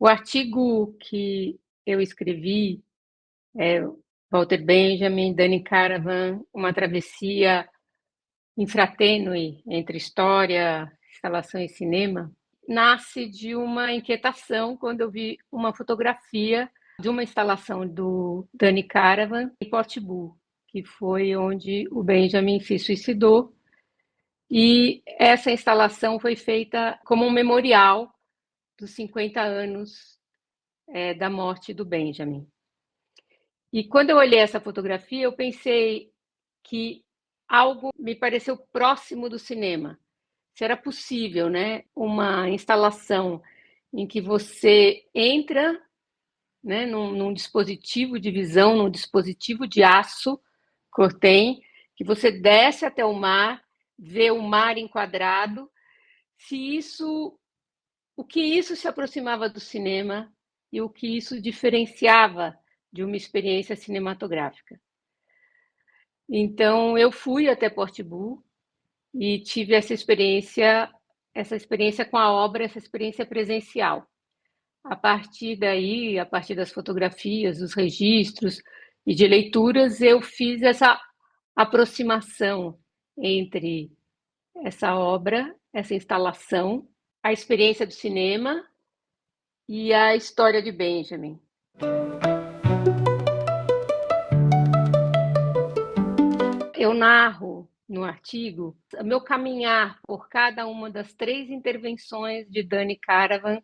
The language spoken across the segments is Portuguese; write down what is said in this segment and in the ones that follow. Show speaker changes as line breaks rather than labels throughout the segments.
O artigo que eu escrevi é Walter Benjamin, Danny Caravan, Uma travessia infratênue entre história, instalação e cinema, nasce de uma inquietação quando eu vi uma fotografia de uma instalação do Danny Caravan em Portbou, que foi onde o Benjamin se suicidou. E essa instalação foi feita como um memorial dos 50 anos da morte do Benjamin. E quando eu olhei essa fotografia, eu pensei que algo me pareceu próximo do cinema. Se era possível, né, uma instalação em que você entra, né, num dispositivo de visão, num dispositivo de aço, Cortem, que você desce até o mar, vê o mar enquadrado, o que isso se aproximava do cinema e o que isso diferenciava de uma experiência cinematográfica. Então, eu fui até Portbou e tive essa experiência com a obra, essa experiência presencial. A partir daí, a partir das fotografias, dos registros e de leituras, eu fiz essa aproximação entre essa obra, essa instalação, a experiência do cinema e a história de Benjamin. Eu narro no artigo o meu caminhar por cada uma das 3 intervenções de Danny Caravan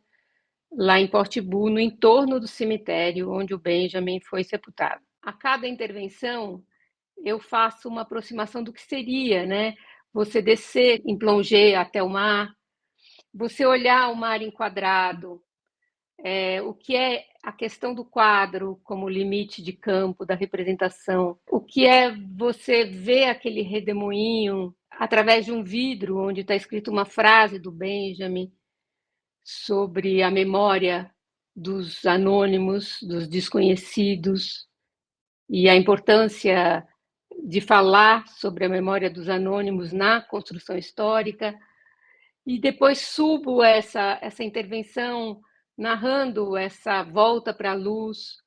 lá em Portbou, no entorno do cemitério onde o Benjamin foi sepultado. A cada intervenção, eu faço uma aproximação do que seria, né? Você descer em plongée até o mar, você olhar o mar enquadrado, o que é a questão do quadro como limite de campo da representação, o que é você ver aquele redemoinho através de um vidro onde está escrito uma frase do Benjamin sobre a memória dos anônimos, dos desconhecidos, e a importância de falar sobre a memória dos anônimos na construção histórica. E depois subo essa intervenção narrando essa volta para a luz.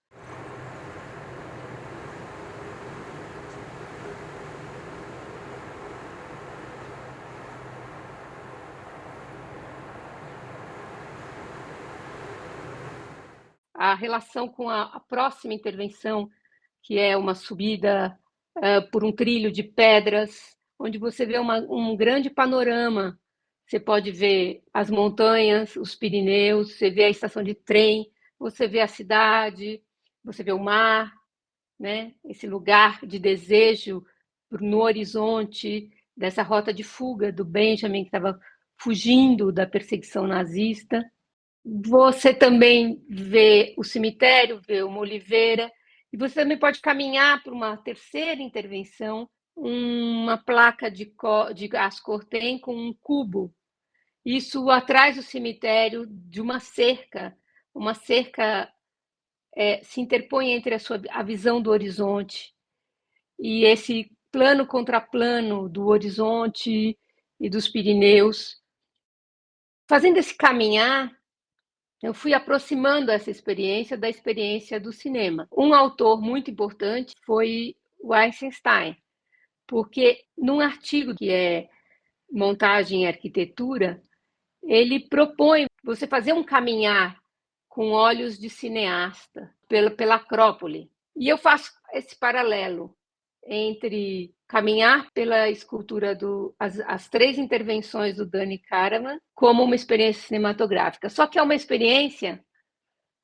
A relação com a próxima intervenção, que é uma subida por um trilho de pedras, onde você vê um grande panorama. Você pode ver as montanhas, os Pirineus, você vê a estação de trem, você vê a cidade, você vê o mar, né? Esse lugar de desejo no horizonte dessa rota de fuga do Benjamin, que estava fugindo da perseguição nazista. Você também vê o cemitério, vê uma oliveira, e você também pode caminhar para uma terceira intervenção, uma placa de gás cortem com um cubo. Isso atrás do cemitério de uma cerca se interpõe entre a visão do horizonte e esse plano contra plano do horizonte e dos Pirineus. Fazendo esse caminhar, eu fui aproximando essa experiência da experiência do cinema. Um autor muito importante foi o Eisenstein, porque num artigo que é Montagem e Arquitetura, ele propõe você fazer um caminhar com olhos de cineasta pela Acrópole. E eu faço esse paralelo entre caminhar pela escultura as 3 intervenções do Danny Caravan como uma experiência cinematográfica. Só que é uma experiência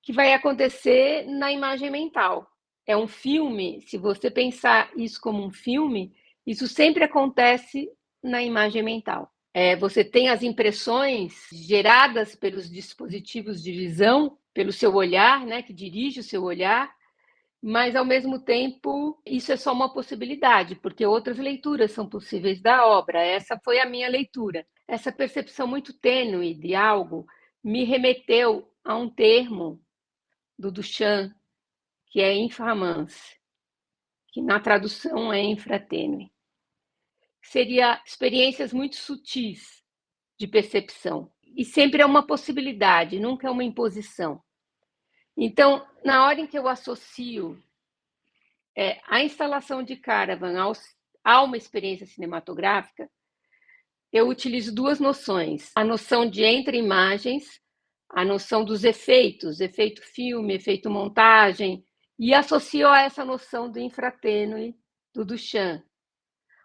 que vai acontecer na imagem mental. É um filme, se você pensar isso como um filme, isso sempre acontece na imagem mental. Você tem as impressões geradas pelos dispositivos de visão, pelo seu olhar, né, que dirige o seu olhar, mas, ao mesmo tempo, isso é só uma possibilidade, porque outras leituras são possíveis da obra. Essa foi a minha leitura. Essa percepção muito tênue de algo me remeteu a um termo do Duchamp, que é inframance, que na tradução é infratênue. Seria experiências muito sutis de percepção. E sempre é uma possibilidade, nunca é uma imposição. Então, na hora em que eu associo a instalação de Caravan a uma experiência cinematográfica, eu utilizo duas noções: a noção de entre imagens, a noção dos efeitos, efeito filme, efeito montagem, e associo a essa noção do infratênue do Duchamp,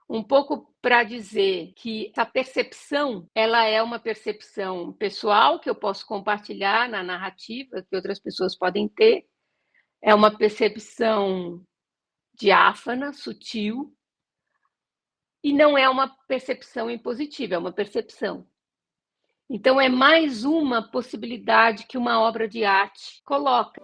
um pouco para dizer que essa percepção, ela é uma percepção pessoal que eu posso compartilhar na narrativa que outras pessoas podem ter, é uma percepção diáfana, sutil, e não é uma percepção impositiva, é uma percepção. Então, é mais uma possibilidade que uma obra de arte coloca.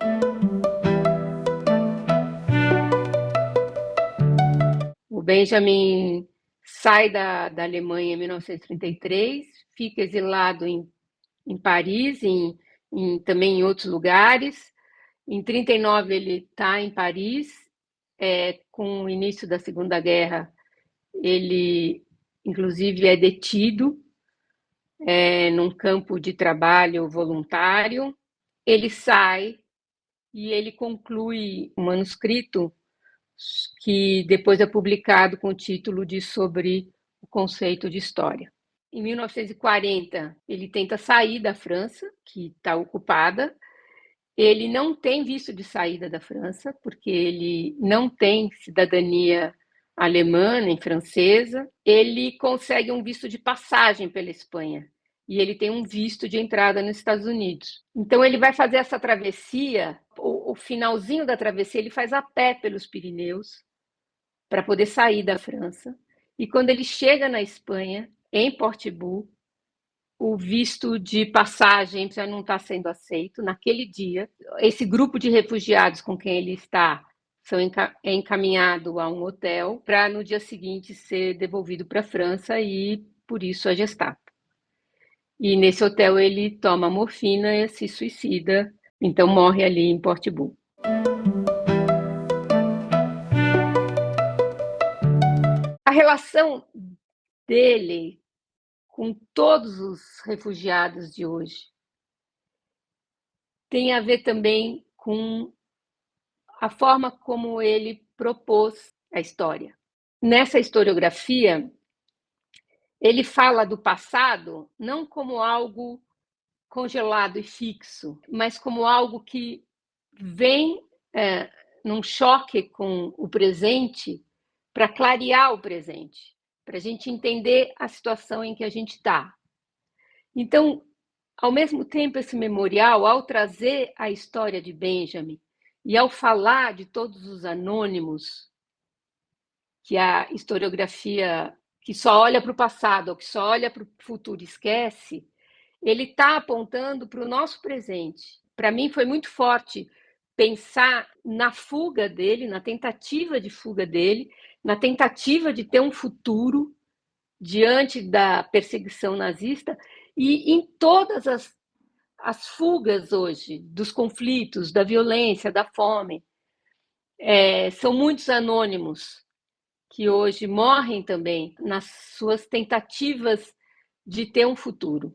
O Benjamin sai da Alemanha em 1933, fica exilado em Paris, também em outros lugares. Em 1939, ele está em Paris, com o início da Segunda Guerra, ele, inclusive, é detido num campo de trabalho voluntário. Ele sai e ele conclui um manuscrito que depois é publicado com o título de Sobre o Conceito de História. Em 1940, ele tenta sair da França, que está ocupada. Ele não tem visto de saída da França, porque ele não tem cidadania alemã nem francesa. Ele consegue um visto de passagem pela Espanha e ele tem um visto de entrada nos Estados Unidos. Então ele vai fazer essa travessia, o finalzinho da travessia ele faz a pé pelos Pirineus para poder sair da França. E quando ele chega na Espanha, em Portimão, o visto de passagem já não está sendo aceito naquele dia. Esse grupo de refugiados com quem ele está é encaminhado a um hotel para no dia seguinte ser devolvido para a França e por isso a Gestapo. E nesse hotel ele toma morfina e se suicida, então morre ali em Portimão. A relação dele com todos os refugiados de hoje tem a ver também com a forma como ele propôs a história. Nessa historiografia, ele fala do passado não como algo congelado e fixo, mas como algo que vem num choque com o presente para clarear o presente, para a gente entender a situação em que a gente está. Então, ao mesmo tempo, esse memorial, ao trazer a história de Benjamin e ao falar de todos os anônimos, que a historiografia que só olha para o passado ou que só olha para o futuro esquece, ele está apontando para o nosso presente. Para mim foi muito forte pensar na fuga dele, na tentativa de fuga dele, na tentativa de ter um futuro diante da perseguição nazista e em todas as fugas hoje, dos conflitos, da violência, da fome. São muitos anônimos que hoje morrem também nas suas tentativas de ter um futuro.